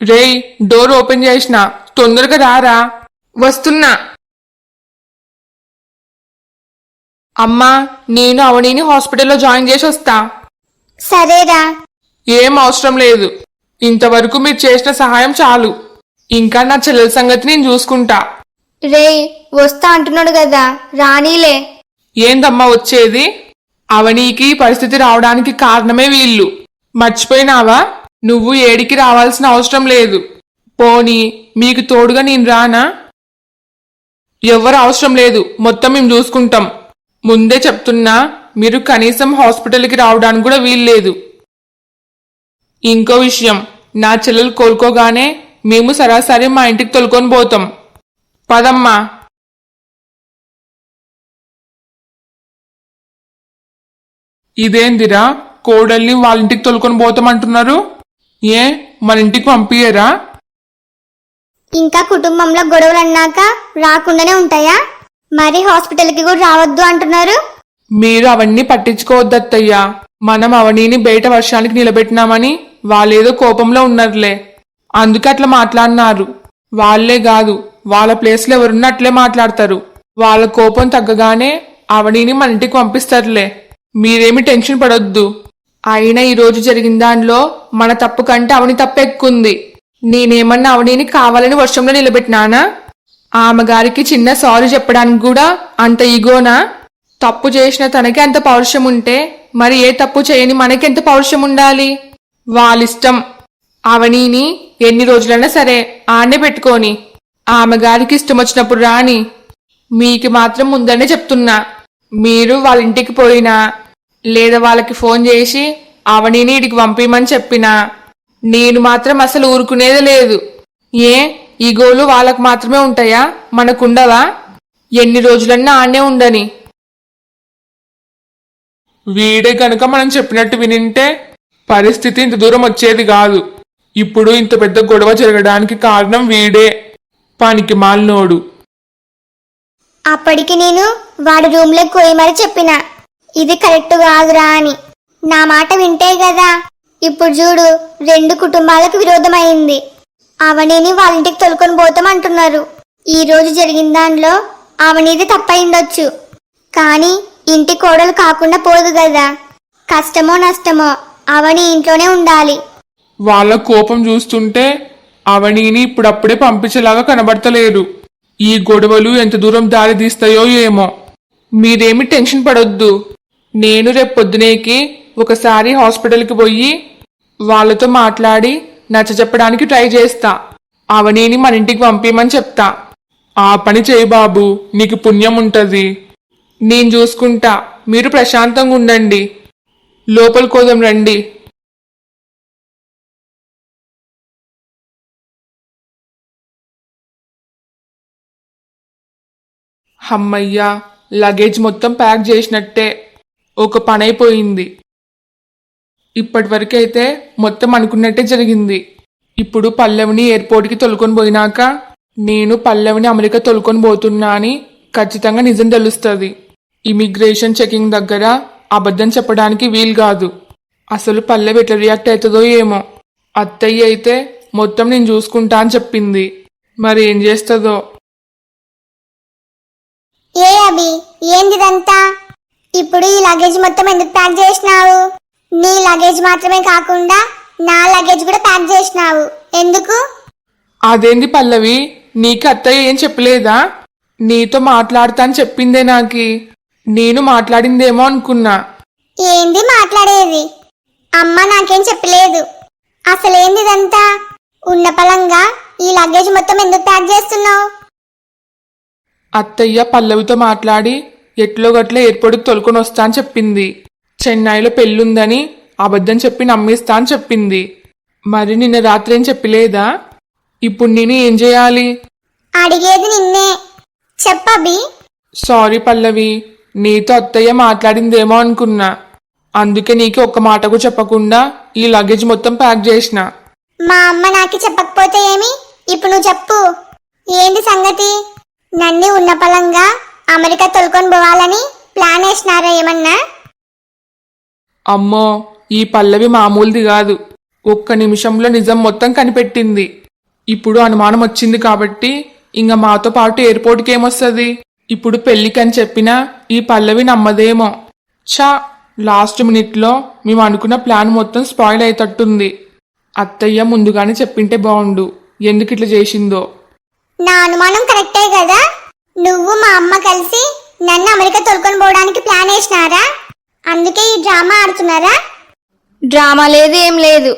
రేయ్, door open చేసిన, తొందరగా రారా. వస్తున్నా. అమ్మా, నేను అవనీని హాస్పిటల్లో జాయిన్ చేసి వస్తా. సరేరా. ఏం అవసరం లేదు. ఇంతవరకు మీరు చేసిన సహాయం చాలు. ఇంకా నా చెల్లెల సంగతి నేను చూసుకుంటా. రేయ్, వస్తా అంటున్నాడు కదా, రానీలే. ఏందమ్మా వచ్చేది? అవనీకి పరిస్థితి రావడానికి కారణమే వీళ్ళు. మర్చిపోయినావా? నువ్వు ఏడికి రావాల్సిన అవసరం లేదు. పోనీ మీకు తోడుగా నేను రానా? ఎవరు అవసరం లేదు, మొత్తం మేము చూసుకుంటాం. ముందే చెప్తున్నా, మీరు కనీసం హాస్పిటల్కి రావడానికి కూడా వీల్లేదు. ఇంకో విషయం, నా చెల్లెలు కోలుకోగానే మేము సరాసరి మా ఇంటికి తొలుకొని పోతాం. పదమ్మా. ఇదేందిరా, కోడల్ని వాళ్ళ ఇంటికి తొలుకొని పోతామంటున్నారు? ఏ, మన ఇంటికి పంపియరా? ఇంకా కుటుంబంలో గొడవలు అన్నాక రాకుండానే ఉంటాయా? మరి హాస్పిటల్కి కూడా రావద్దు అంటున్నారు. మీరు అవన్నీ పట్టించుకోవద్దత్తయ్యా. మనం అవనీని బయట వర్షానికి నిలబెట్టినామని వాళ్ళేదో కోపంలో ఉన్నారులే, అందుకే అట్లా మాట్లాడినారు. వాళ్లే కాదు, వాళ్ళ ప్లేస్లో ఎవరున్నా అట్లే మాట్లాడతారు. వాళ్ళ కోపం తగ్గగానే అవనీని మన ఇంటికి పంపిస్తారులే. మీరేమి టెన్షన్ పడొద్దు. అయినా ఈరోజు జరిగిన దానిలో మన తప్పు కంటే అవని తప్పు ఎక్కువంది. నేనేమన్నా అవనీని కావాలని వర్షంలో నిలబెట్టినానా? ఆమె గారికి చిన్న సారీ చెప్పడానికి కూడా అంత ఈగోనా? తప్పు చేసిన తనకి అంత పౌరుషం ఉంటే మరి ఏ తప్పు చేయని మనకెంత పౌరుషం ఉండాలి? వాళ్ళిష్టం. అవనీని ఎన్ని రోజులైనా సరే ఆనే పెట్టుకోని, ఆమె గారికి ఇష్టం వచ్చినప్పుడు రాని. మీకు మాత్రం ముందనే చెప్తున్నా, మీరు వాళ్ళ ఇంటికి పోయినా లేదా వాళ్ళకి ఫోన్ చేసి అవనీని ఇడికి పంపిమని చెప్పినా నేను మాత్రం అసలు ఊరుకునేదే లేదు. ఏ, ఈ గోలు వాళ్ళకు మాత్రమే ఉంటాయా, మనకుండవా? ఎన్ని రోజులన్నా ఆనే ఉండని. వీడే కనుక మనం చెప్పినట్టు వినింటే పరిస్థితి ఇంత దూరం వచ్చేది కాదు. ఇప్పుడు ఇంత పెద్ద గొడవ జరగడానికి కారణం వీడే, పనికి మాలినోడు. అప్పటికి నేను వాడి రూమ్లోకి పోయి మరి చెప్పిన, ఇది కరెక్ట్ కాదురా అని. నా మాట వింటే కదా. ఇప్పుడు చూడు, రెండు కుటుంబాలకు విరోధమైంది. అవనీని వాళ్ళ ఇంటికి తొలుకొని పోతాం అంటున్నారు. ఈ రోజు జరిగిన దానిలో అవనీది తప్పయిండొచ్చు, కానీ ఇంటి కోడలు కాకుండా పోదు కదా. కష్టమో నష్టమో అవని ఇంట్లోనే ఉండాలి. వాళ్ళ కోపం చూస్తుంటే అవనీని ఇప్పుడప్పుడే పంపించేలాగా కనబడతలేరు. ఈ గొడవలు ఎంత దూరం దారి తీస్తాయో ఏమో. మీరేమి టెన్షన్ పడొద్దు. నేను రేపు పొద్దునేకి ఒకసారి హాస్పిటల్కి పోయి వాళ్ళతో మాట్లాడి నచ్చజెప్పడానికి ట్రై చేస్తా. అవనీని మన ఇంటికి పంపిమని చెప్తా. ఆ పని చేయి బాబు, నీకు పుణ్యం ఉంటది. నేను చూసుకుంటా, మీరు ప్రశాంతంగా ఉండండి. లోపల కోదం రండి. హమ్మయ్యా, లగేజ్ మొత్తం ప్యాక్ చేసినట్టే. ఒక పని అయిపోయింది. ఇప్పటివరకైతే మొత్తం అనుకున్నట్టే జరిగింది. ఇప్పుడు పల్లవిని ఎయిర్పోర్ట్కి తొలుకొని పోయినాక నేను పల్లవిని అమెరికా తొలుకొని పోతున్నా అని ఖచ్చితంగా నిజం తెలుస్తుంది. ఇమిగ్రేషన్ చెకింగ్ దగ్గర అబద్ధం చెప్పడానికి వీలు కాదు. అసలు పల్లవి ఎట్లా రియాక్ట్ అవుతుందో ఏమో. అత్తయ్య అయితే మొత్తం నేను చూసుకుంటా అని చెప్పింది. మరి ఏం చేస్తుందో. ఏ అభి, ఏందిదంతా? ఇప్పుడు ఈ లగేజ్ మొత్తం ఎందుకు ప్యాక్ చేసినావు? నీ లగేజ్ మాత్రమే కాకుండా నా లగేజ్ కూడా ప్యాక్ చేసినావు ఎందుకు? అదేంది పల్లవి, నీకు అత్తయ్య ఏం చెప్పలేదా? నీతో మాట్లాడతా అని చెప్పిందే. నేను మాట్లాడిందేమో అనుకున్నా. ఏంది మాట్లాడేది? అమ్మ నాకేం చెప్పలేదు. అసలేందిదంతా? ఉన్న పలంగా ఈ లగేజ్ మొత్తం ఎందుకు ప్యాక్ చేస్తున్నావు? అత్తయ్య పల్లవితో మాట్లాడి ఎట్లో గట్ల ఎయిర్పోర్ట్కి తొలుకొని వస్తా అని చెప్పింది. చెన్నైలో పెళ్ళుందని అబద్ధం చెప్పి నమ్మిస్తా అని చెప్పింది. మరి నిన్న రాత్రి ఏం చెప్పలేదా? ఇప్పుడు నేను ఏం చేయాలి? అడిగేది నిన్నే, చెప్పబి. సారీ పల్లవి, నీతో అత్తయ్య మాట్లాడిందేమో అనుకున్నా. అందుకే నీకు ఒక్క మాటకు చెప్పకుండా ఈ లగేజ్ మొత్తం ప్యాక్ చేసిన. మా అమ్మ నాకు చెప్పకపోతే ఏమి? ఇప్పుడు నువ్వు చెప్పు, ఏంటి సంగతి? నన్ను ఉన్న పలంగా అమెరికా తొలుకొని పోవాలని ప్లాన్ వేసినారా ఏమన్నా? అమ్మో, ఈ పల్లవి మామూలుది కాదు. ఒక్క నిమిషంలో నిజం మొత్తం కనిపెట్టింది. ఇప్పుడు అనుమానం వచ్చింది కాబట్టి ఇంక మాతో పాటు ఎయిర్పోర్ట్కి ఏమొస్తుంది? ఇప్పుడు పెళ్ళికని చెప్పినా ఈ పల్లవి నమ్మదేమో. ఛా, లాస్ట్ మినిట్లో మేము అనుకున్న ప్లాన్ మొత్తం స్పాయిల్ అయ్యేటట్టుంది. అత్తయ్య ముందుగానే చెప్పింటే బాగుండు ఎందుకు ఇట్లా చేసిందో. నా అనుమానం కరెక్టే కదా. నువ్వు మా అమ్మ కలిసి నన్ను అమెరికా తోలుకొని పోవడానికి ప్లాన్ వేసినారా? అందుకే ఈ డ్రామా ఆడుతున్నారా? డ్రామా లేదు, ఏం లేదు.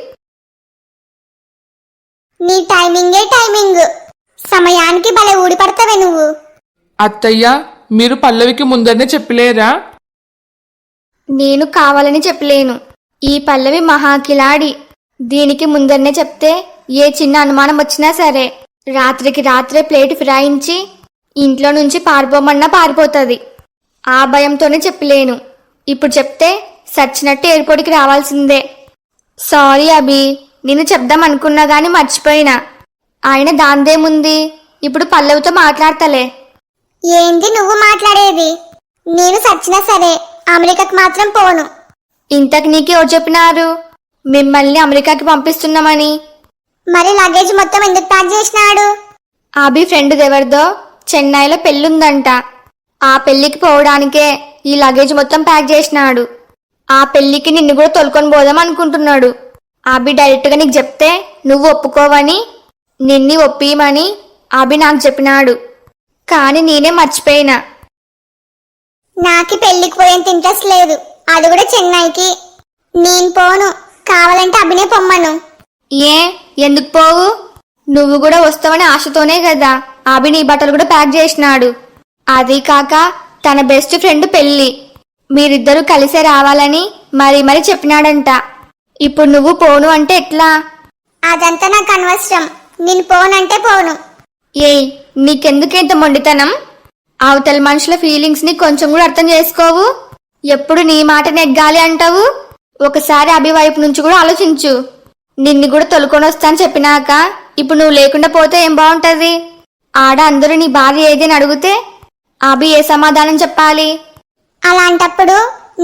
నీ టైమింగ్. సమయానికి భలే ఊడిపడతావే నువ్వు. అత్తయ్య, మీరు పల్లవికి ముందరనే చెప్పలేరా? నేను కావాలని చెప్పలేను. ఈ పల్లవి మహాకిలాడి. దీనికి ముందరనే చెప్తే ఏ చిన్న అనుమానం వచ్చినా సరే రాత్రికి రాత్రే ప్లేట్ ఫిరాయించి ఇంట్లో నుంచి పారిపోమన్నా పారిపోతుంది. ఆ భయంతోనే చెప్పలేను. ఇప్పుడు చెప్తే సచ్చినట్టు ఎయిర్పోర్ట్కి రావాల్సిందే. సారీ అభి, నేను చెప్దాం అనుకున్నా గాని మర్చిపోయినా. ఆయన దాందేముంది, ఇప్పుడు పల్లవితో మాట్లాడతలే. ఏంటి నువ్వు మాట్లాడేది? నేను సచ్చినా సరే అమెరికాకి మాత్రం పోను. ఇంతకు నీకెవరు చెప్పినారు మిమ్మల్ని అమెరికాకి పంపిస్తున్నామని? మరి లగేజ్ మొత్తం ఎందుకు ప్యాక్ చేసినాడు? అభి ఫ్రెండ్ ఎవరిదో చెన్నైలో పెళ్ళుందంట. ఆ పెళ్లికి పోవడానికే ఈ లగేజ్ మొత్తం ప్యాక్ చేసినాడు. ఆ పెళ్లికి నిన్ను కూడా తోలుకొని పోదాం అనుకుంటున్నాడు. అభి డైరెక్ట్ గా నీకు చెప్తే నువ్వు ఒప్పుకోవని, నిన్ని ఒప్పియమని అభి నాకు చెప్పినాడు. కానీ నేనే మర్చిపోయినా. నాకు పెళ్లికి పోయేంత ఇంట్రెస్ట్ లేదు, అది కూడా చెన్నైకి. నేను పోను, కావాలంటే అభినే పొమ్మను. ఏ, ఎందుకు పోవు? నువ్వు కూడా వస్తావని ఆశతోనే కదా అభి నీ బట్టలు కూడా ప్యాక్ చేసినాడు. అది కాక తన బెస్ట్ ఫ్రెండ్ పెళ్లి, మీరిద్దరూ కలిసే రావాలని మరీ చెప్పినాడంట. ఇప్పుడు నువ్వు పోను అంటే ఎట్లా? అదంతా నాకు అనవసరం. నేను పోనంటే పోను. ఏయ్, నీకెందుకేంత మొండితనం? అవతల మనుషుల ఫీలింగ్స్ ని కొంచెం కూడా అర్థం చేసుకోవు. ఎప్పుడు నీ మాట నెగ్గాలి అంటావు. ఒకసారి అభి వైపు నుంచి కూడా ఆలోచించు. నిన్ను కూడా తొలుకొని వస్తాను చెప్పినాక ఇప్పుడు నువ్వు లేకుండా పోతే ఏం బాగుంటది? ఆడ అందరూ నీ భార్య ఏదని అడిగితే అభి ఏ సమాధానం చెప్పాలి? అలాంటప్పుడు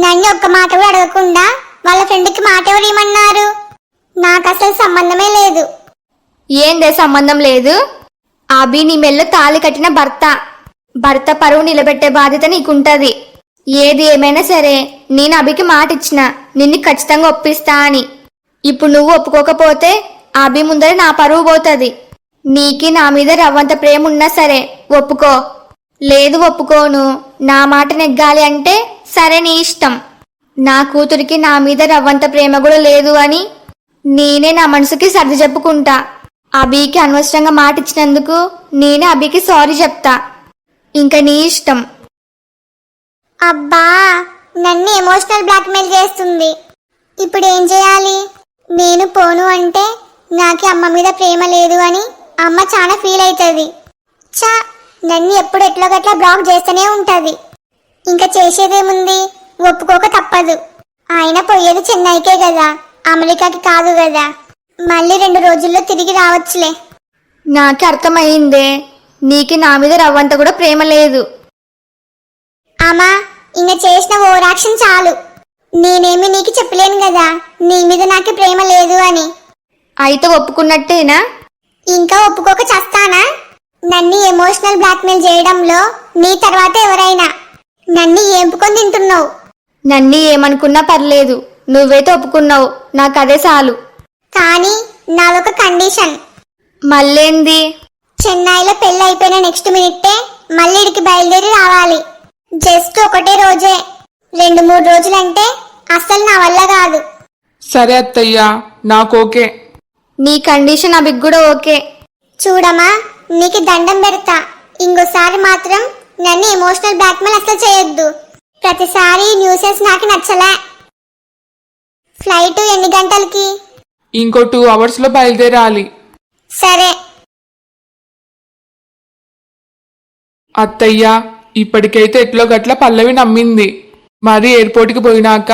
నన్ను ఒక్క మాట కూడా అడగకుండా వాళ్ళ ఫ్రెండ్కి మాట ఎవరు ఇమ్మన్నారు? నాకు అసలు సంబంధమే లేదు. ఏందే సంబంధం లేదు? అభి నీ మెల్ల తాళి కట్టిన భర్త. భర్త పరువు నిలబెట్టే బాధ్యత నీకుంటది. ఏది ఏమైనా సరే నేను అభికి మాట ఇచ్చిన నిన్ను ఖచ్చితంగా ఒప్పిస్తా అని. ఇప్పుడు నువ్వు ఒప్పుకోకపోతే అభి ముందర నా పరువు పోతుంది. నీకి నా మీద రవ్వంత ప్రేమ ఉన్నా సరే ఒప్పుకో. లేదు ఒప్పుకోను, నా మాట నెగ్గాలి అంటే సరే నీ ఇష్టం. నా కూతురికి నా మీద రవ్వంత ప్రేమ కూడా లేదు అని నేనే నా మనసుకి సర్ది చెప్పుకుంటా. అభికి అనవసరంగా మాట ఇచ్చినందుకు నేనే అభికి సారీ చెప్తా. ఇంకా నీ ఇష్టం. అబ్బా, నన్ను ఎమోషనల్ బ్లాక్మెయిల్ చేస్తుంది. ఇప్పుడు ఏం చేయాలి? నేను పోను అంటే నాకు అమ్మ మీద ప్రేమ లేదు అని అమ్మ చాలా ఫీల్ అవుతుంది. చా, నన్ను ఎప్పుడు ఎట్లో గట్లా బ్లాక్ చేస్తూనే ఉంటది. ఇంకా చేసేదేముంది? ఒప్పుకోక తప్పదు. ఆయన పోయేది చెన్నైకే కదా, అమెరికాకి కాదు కదా. మళ్ళీ 2 రోజుల్లో తిరిగి రావచ్చులే. నాకే అర్థమయ్యిందే, నీకి నా మీద రవ్వంత కూడా ప్రేమ లేదు. అమ్మా, ఇంక చేసిన ఓవర్ యాక్షన్ చాలు. నేనేమి నీకు చెప్పలేను కదా నీ మీద నాకు ప్రేమ లేదు అని. అయితే ఒప్పుకున్నట్టేనా? ఇంకా ఒప్పుకోక చస్తానా? నన్ను ఎమోషనల్ బ్లాక్మెయిల్ చేయడంలో నీ తర్వాత ఎవరైనా నన్ను ఏంపుకొని తింటున్నావు. నన్ను ఏమనుకున్నా పర్లేదు, నువ్వైతే ఒప్పుకున్నావు, నాకు అదే చాలు. కానీ నాదొక కండిషన్. మళ్ళేంది? చెన్నైలో పెళ్లి అయిపోయిన నెక్స్ట్ మినిట్టే మళ్ళీ ఇడికి బయలుదేరి రావాలి. జస్ట్ ఒకటే రోజే, 2-3 రోజులంటే అస్సలు నా వల్ల కాదు. సరే అత్తయ్య, నాకు ఓకే. నీ కండిషన్ అభికి కూడా ఓకే. చూడమ్మా, నీకు దండం పెడతా. ఇంకోసారి మాత్రం నన్ను ఎమోషనల్ బ్లాక్మెయిల్ అసలు చేయొద్దు. ప్రతిసారి న్యూసెస్ నాకు నచ్చలే. ఫ్లైట్ ఎన్ని గంటలకి? ఇంకో 2 అవర్స్లో బయలుదేరాలి. సరే అత్తయ్య, ఇప్పటికైతే ఎట్లో గట్ల పల్లవి నమ్మింది. మరి ఎయిర్పోర్ట్కి పోయినాక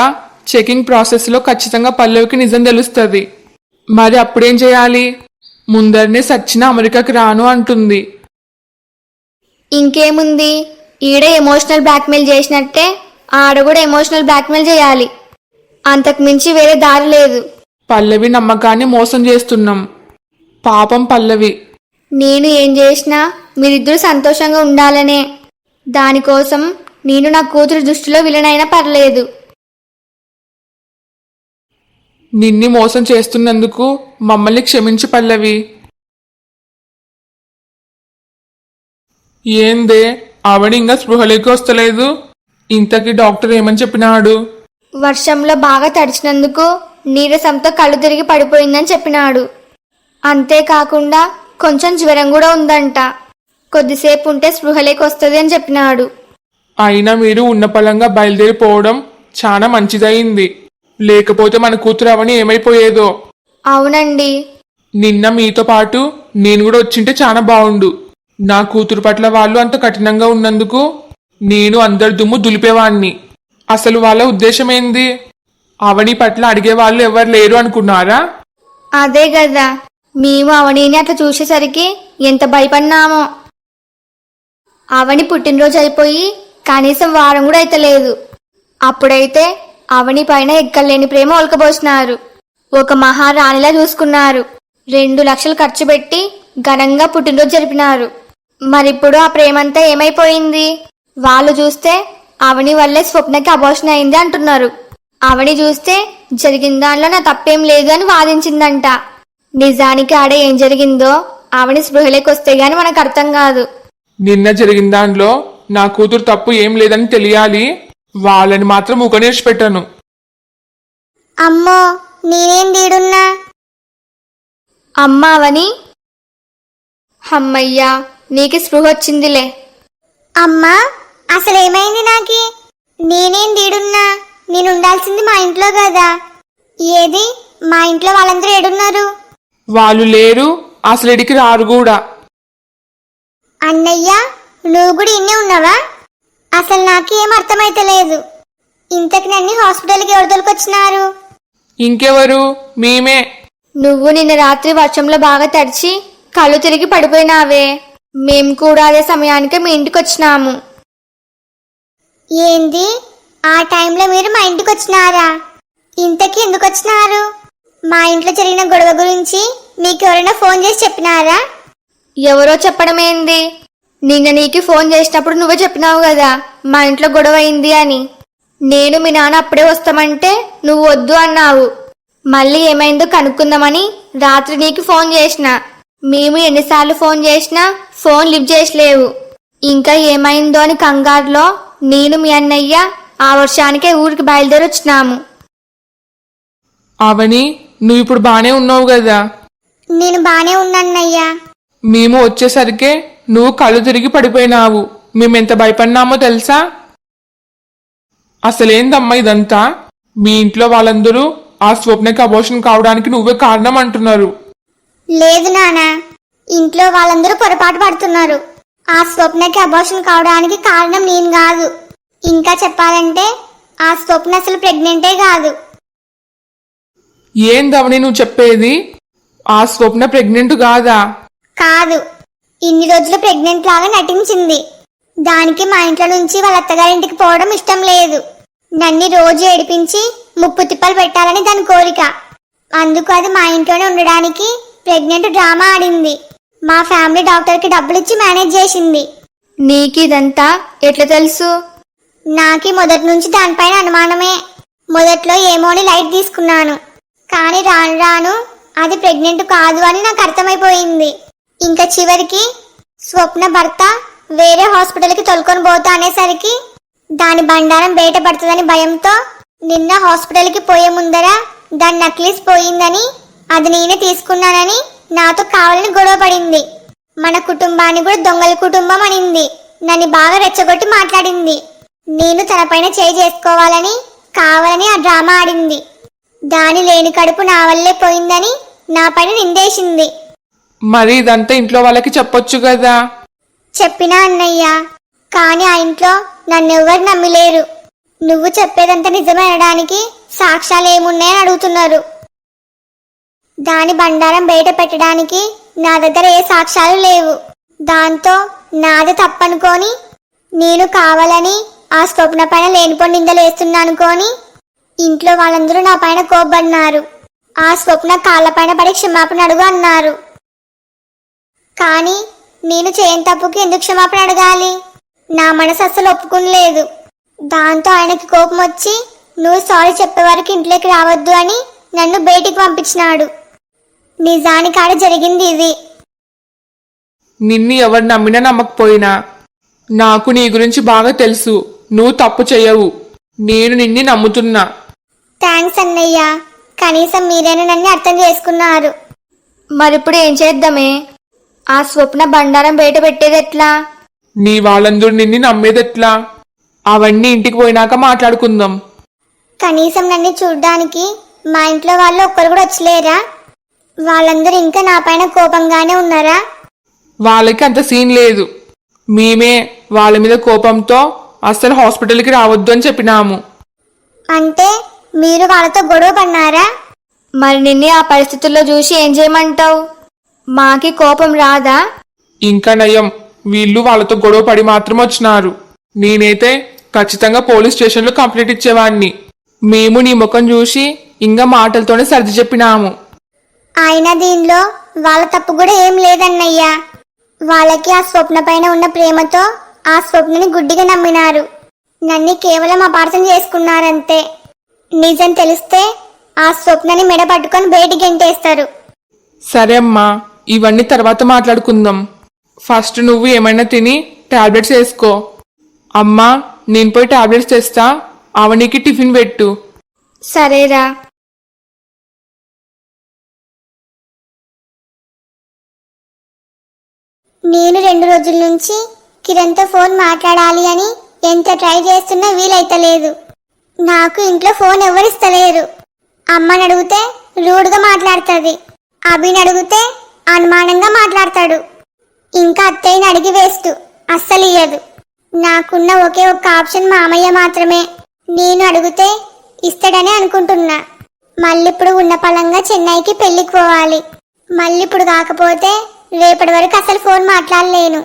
చెకింగ్ ప్రాసెస్లో ఖచ్చితంగా పల్లవికి నిజం తెలుస్తుంది. మరి అప్పుడేం చేయాలి? ముందరనే సచ్చిన అమెరికాకి రాను అంటుంది. ఇంకేముంది, ఈడ ఎమోషనల్ బ్లాక్మెయిల్ చేసినట్టే ఆడ కూడా ఎమోషనల్ బ్లాక్మెయిల్ చేయాలి. అంతకు మించి వేరే దారి లేదు. పల్లవి నమ్మకాన్ని మోసం చేస్తున్నాం. పాపం పల్లవి. నేను ఏం చేసినా మీరిద్దరూ సంతోషంగా ఉండాలనే. దానికోసం నేను నా కూతురు దృష్టిలో విలనైనా పర్లేదు. నిన్ని మోసం చేస్తున్నందుకు మమ్మల్ని క్షమించి పల్లవి. ఏందే అవని ఇంకా స్పృహలోకి వస్తలేదు? ఇంతకీ డాక్టర్ ఏమని చెప్పినాడు? వర్షంలో బాగా తడిచినందుకు నీరసంతో కళ్ళు తిరిగి పడిపోయిందని చెప్పినాడు. అంతేకాకుండా కొంచెం జ్వరం కూడా ఉందంట. కొద్దిసేపు ఉంటే స్పృహలోకి వస్తుంది అని చెప్పినాడు. అయినా మీరు ఉన్నపలంగా బయలుదేరిపోవడం చాలా మంచిదయింది. లేకపోతే మన కూతురు అవని ఏమైపోయేదో. అవునండి. నిన్న మీతో పాటు నేను కూడా వచ్చింటే చాలా బాగుండు. నా కూతురు పట్ల వాళ్ళు అంత కఠినంగా ఉన్నందుకు నేను అందరి దుమ్ము దులిపేవాణ్ణి. అసలు వాళ్ళ ఉద్దేశం ఏంది? అవని పట్ల అడిగే వాళ్ళు ఎవరు లేరు అనుకున్నారా? అదే కదా, మేము అవనిని అట్లా చూసేసరికి ఎంత భయపడినామో. అవని పుట్టినరోజు అయిపోయి కనీసం వారం కూడా అయితలేదు. అప్పుడైతే అవని పైన ఎక్కలేని ప్రేమ ఒలకబోసినారు. ఒక మహారాణిలా చూసుకున్నారు. 2 లక్షలు ఖర్చు పెట్టి ఘనంగా పుట్టినరోజు జరిపినారు. మరిప్పుడు ఆ ప్రేమంతా ఏమైపోయింది? వాళ్ళు చూస్తే అవని వల్లే స్వప్నకి అబోషన్ అయింది అంటున్నారు. అవని చూస్తే జరిగిన దానిలో నా తప్పేం లేదు అని వాదించిందంట. నిజానికి ఆడ ఏం జరిగిందో అవని స్పృహలోకి వస్తే గాని మనకు అర్థం కాదు. నిన్న జరిగిన దానిలో నా కూతురు తప్పు ఏం లేదని తెలియాలి. వాళ్ళని మాత్రం ఊకనేర్చిపెట్టాను. అమ్మో, నేనేం దీడున్నా? అమ్మ అవని, అమ్మయ్యా నీకు స్పృహ వచ్చిందిలే. అమ్మా, అసలేమైంది నాకి? నేనేం దీడున్నా? నేను ఉండాల్సింది మా ఇంట్లో కదా. ఏది మా ఇంట్లో వాళ్ళందరూ ఏడున్నారు? వాళ్ళు లేరు, అసలు ఇడికి రారు కూడా. అన్నయ్య, నువ్వు కూడా ఇన్నే ఉన్నావా? అసలు నాకేం అర్థమైతలేదు. ఇంతకు నన్ను హాస్పిటల్కి ఎవరు తోలుకొచ్చినారు? ఇంకెవరు? మేమే. నువ్వు నిన్న రాత్రి వర్షంలో బాగా తడిచి కళ్ళు తిరిగి పడిపోయినావే. మేం కూడా అదే సమయానికి మీ ఇంటికి వచ్చినాము. ఏంది? ఆ టైంలో మీరు మా ఇంటికి వచ్చినారా? ఇంతకీ ఎందుకు వచ్చినారు? మా ఇంట్లో జరిగిన గొడవ గురించి మీకు ఎవరైనా ఫోన్ చేసి చెప్పినారా? ఎవరో చెప్పడమేంది? నిన్న నీకు ఫోన్ చేసినప్పుడు నువ్వే చెప్పినావు కదా మా ఇంట్లో గొడవ అయింది అని. నేను మీ నాన్న అప్పుడే వస్తామంటే నువ్వు వద్దు అన్నావు. మళ్ళీ ఏమైందో కనుక్కుందామని రాత్రి నీకు ఫోన్ చేసిన. మేము ఎన్నిసార్లు ఫోన్ చేసినా ఫోన్ లిఫ్ట్ చేసలేవు. ఇంకా ఏమైందో అని కంగారులో నేను మీ అన్నయ్య ఆ వర్షానికే ఊరికి బయలుదేరి వచ్చినాము. అవని, నువ్వు ఇప్పుడు బానే ఉన్నావు కదా? నేను బానే ఉన్నాన్నయ్యా. మేము వచ్చేసరికే నువ్వు కళ్ళు తిరిగి పడిపోయినావు. మేమెంత భయపడినామో తెలుసా? అసలేందమ్మా ఇదంతా? మీ ఇంట్లో వాళ్ళందరూ ఆ స్వప్నకి అబోషన్ కావడానికి నువ్వే కారణం అంటున్నారు. లేదు నానా, ఇంట్లో వాళ్ళందరూ పొరపాటు పడుతున్నారు. ఆ స్వప్నకి అబోషన్ కావడానికి కారణం నేను కాదు. ఇంకా చెప్పాలంటే ఆ స్వప్న అసలు ప్రెగ్నెంటే కాదు. ఏందవని నువ్వు చెప్పేది? ఆ స్వప్న ప్రెగ్నెంట్ కాదా? కాదు, ఇన్ని రోజులు ప్రెగ్నెంట్ లాగా నటించింది. దానికి మా ఇంట్లో నుంచి వాళ్ళ అత్తగారింటికి పోవడం ఇష్టం లేదు. నన్ను రోజు ఏడిపించి ముప్పు తిప్పలు పెట్టాలని దాని కోరిక. అందుకు అది మా ఇంట్లోనే ఉండడానికి ప్రెగ్నెంట్ డ్రామా ఆడింది. మా ఫ్యామిలీ డాక్టర్కి డబ్బులు ఇచ్చి మేనేజ్ చేసింది. నీకిదంతా ఎట్లా తెలుసు? నాకి మొదటి నుంచి దానిపైన అనుమానమే. మొదట్లో ఏమోని లైట్ తీసుకున్నాను, కానీ రాను రాను అది ప్రెగ్నెంట్ కాదు అని నాకు అర్థమైపోయింది. ఇంకా చివరికి స్వప్న భర్త వేరే హాస్పిటల్కి తొలుకొని పోతా అనేసరికి దాని బండారం బయట పడుతుందని భయంతో నిన్న హాస్పిటల్కి పోయే ముందర దాని నక్లీస్ పోయిందని, అది నేనే తీసుకున్నానని నాతో కావాలని గొడవ పడింది. మన కుటుంబాన్ని కూడా దొంగల కుటుంబం అనింది. నన్ను బాగా రెచ్చగొట్టి మాట్లాడింది. నేను తనపైన చేయి చేసుకోవాలని కావాలని ఆ డ్రామా ఆడింది. దాని లేని కడుపు నా వల్లే పోయిందని నా పైన నిందేసింది. మరి ఇదంతా ఇంట్లో వాళ్ళకి చెప్పొచ్చు కదా? చెప్పినా అన్నయ్య, కానీ ఆ ఇంట్లో నన్నెవ్వరు నమ్మిలేరు. నువ్వు చెప్పేదంతా నిజమే అనడానికి సాక్ష్యాలు ఏమున్నాయని అడుగుతున్నారు. దాని బండారం బయట పెట్టడానికి నా దగ్గర ఏ సాక్ష్యాలు లేవు. దాంతో నాది తప్పనుకొని నేను కావాలని ఆ స్వప్న పైన లేనిపోని నిందలు వేస్తున్నానుకొని ఇంట్లో వాళ్ళందరూ నా పైన కోపడ్డారు. ఆ స్వప్న కాళ్ళపైన పడి క్షమాపణ అడుగు అన్నారు. కానీ నేను చేయని తప్పుకి ఎందుకు క్షమాపణ అడగాలి? నా మనసు అస్సలు ఒప్పుకునలేదు. దాంతో ఆయనకి కోపం వచ్చి నువ్వు సారీ చెప్పే వరకు ఇంట్లోకి రావద్దు అని నన్ను బయటికి పంపించినాడు. నిజానికి ఆడ జరిగింది ఇది. నిన్ను ఎవరు నమ్మినా నమ్మకపోయినా నాకు నీ గురించి బాగా తెలుసు. నువ్వు తప్పు చెయ్యవు. నేను నిన్ను నమ్ముతున్నా. థ్యాంక్స్ అన్నయ్య. కనీసం మీరైనా నన్ను అర్థం చేసుకున్నారు. మరిప్పుడు ఏం చేద్దామే? ఆ స్వప్న బండారం బయట పెట్టేది ఎట్లా? నీ వాళ్ళందరూ నిన్ను నమ్మేదెట్లా? అవన్నీ ఇంటికి పోయినాక మాట్లాడుకుందాం. కనీసం నన్ను చూడ్డానికి మా ఇంట్లో వాళ్ళు ఒక్కరు కూడా వచ్చలేరా? వాళ్ళందరూ ఇంకా నా పైన కోపంగానే ఉన్నారా? వాళ్ళకి అంత సీన్ లేదు. మేమే వాళ్ళ మీద కోపంతో అస్సలు హాస్పిటల్కి రావద్దు అని చెప్పినాము. అంటే మీరు వాళ్ళతో గొడవ పడినారా? మరి నిన్ను ఆ పరిస్థితుల్లో చూసి ఏం చేయమంటావు? మాకి కోపం రాదా? ఇంకా నయం, వీళ్ళు వాళ్ళతో గొడవ పడి మాత్రం వచ్చినారు. నేనైతే ఖచ్చితంగా పోలీస్ స్టేషన్లో కంప్లైంట్ ఇచ్చేవాడిని. మేము నీ ముఖం చూసి ఇంకా మాటలతోనే సర్ది చెప్పినాము. అయినా దీనిలో వాళ్ళ తప్పు కూడా ఏం లేదన్నయ్యా. వాళ్ళకి ఆ స్వప్న పైన ఉన్న ప్రేమతో ఆ స్వప్నని గుడ్డిగా నమ్మినారు. నన్ను కేవలం అపార్థం చేసుకున్నారంతే. నిజం తెలిస్తే ఆ స్వప్నని మెడ పట్టుకొని బయటికి గెంటేస్తారు. సరే అమ్మా, ఇవన్నీ తర్వాత మాట్లాడుకుందాం. ఫస్ట్ నువ్వు ఏమైనా తిని టాబ్లెట్స్ వేసుకో. అమ్మా, నేను పోయి టాబ్లెట్స్ తెస్తా. అవనికి టిఫిన్ పెట్టు. సరేరా. నేను 2 రోజుల నుంచి కిరణ్తో ఫోన్ మాట్లాడాలి అని ఎంత ట్రై చేస్తున్నా వీలైతలేదు. నాకు ఇంట్లో ఫోన్ ఎవరిస్తలేరు. అమ్మని అడిగితే రూడ్గా మాట్లాడుతుంది. అభిని అడిగితే అనుమానంగా మాట్లాడతాడు. ఇంకా అత్తయ్యని అడిగి వేస్ట్, అస్సలు ఇయ్యదు. నాకున్న ఒకే ఒక్క ఆప్షన్ మామయ్య మాత్రమే. నేను అడిగితే ఇస్తాడని అనుకుంటున్నా. మళ్ళీప్పుడు ఉన్న పలంగా చెన్నైకి పెళ్లికి పోవాలి. మళ్ళీప్పుడు కాకపోతే రేపటి వరకు అసలు ఫోన్ మాట్లాడలేను.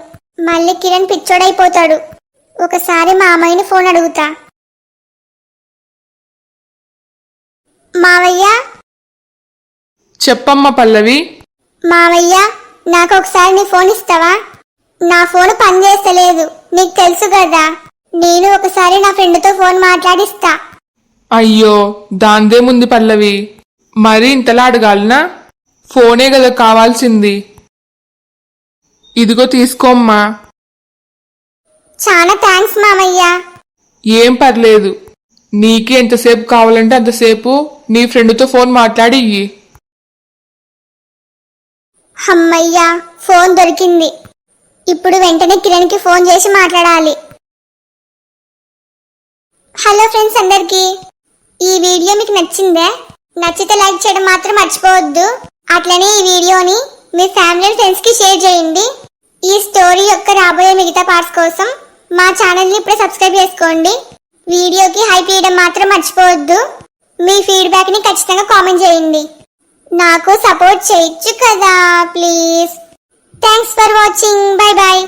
మళ్ళీ కిరణ్ పిచ్చోడైపోతాడు. ఒకసారి మామయ్యని ఫోన్ అడుగుతా. మావయ్య. చెప్పమ్మా పల్లవి. మావయ్య, నాకు ఒకసారి నీ ఫోన్ ఇస్తావా? నా ఫోన్ పనిచేస్తలేదు, నీకు తెలుసు కదా. నేను ఒకసారి నా ఫ్రెండ్తో ఫోన్ మాట్లాడిస్తా. అయ్యో, దాందేముంది పల్లవి. మరి ఇంతలా అడగాలనా? ఫోనే కదా కావాల్సింది. ఇదిగో తీసుకోమ్మా. చాలా థ్యాంక్స్ మామయ్య. ఏం పర్లేదు. నీకు ఎంతసేపు కావాలంటే అంతసేపు నీ ఫ్రెండ్తో ఫోన్ మాట్లాడి ఇయ్యి. అమ్మయ్యా, ఫోన్ దొరికింది. ఇప్పుడు వెంటనే కిరణ్కి ఫోన్ చేసి మాట్లాడాలి. హలో ఫ్రెండ్స్ అందరికి, ఈ వీడియో మీకు నచ్చిందే? నచ్చితే లైక్ చేయడం మాత్రం మర్చిపోవద్దు. అట్లనే ఈ వీడియోని మీ ఫ్యామిలీ అండ్ ఫ్రెండ్స్కి షేర్ చేయండి. ఈ స్టోరీ యొక్క రాబోయే మిగతా పార్ట్స్ కోసం మా ఛానల్ని ఇప్పుడే సబ్స్క్రైబ్ చేసుకోండి. వీడియోకి హైప్ చేయడం మాత్రం మర్చిపోవద్దు. మీ ఫీడ్బ్యాక్ని ఖచ్చితంగా కామెంట్ చేయండి. నాకు సపోర్ట్ చేయొచ్చు కదా please. Thanks for watching. Bye bye.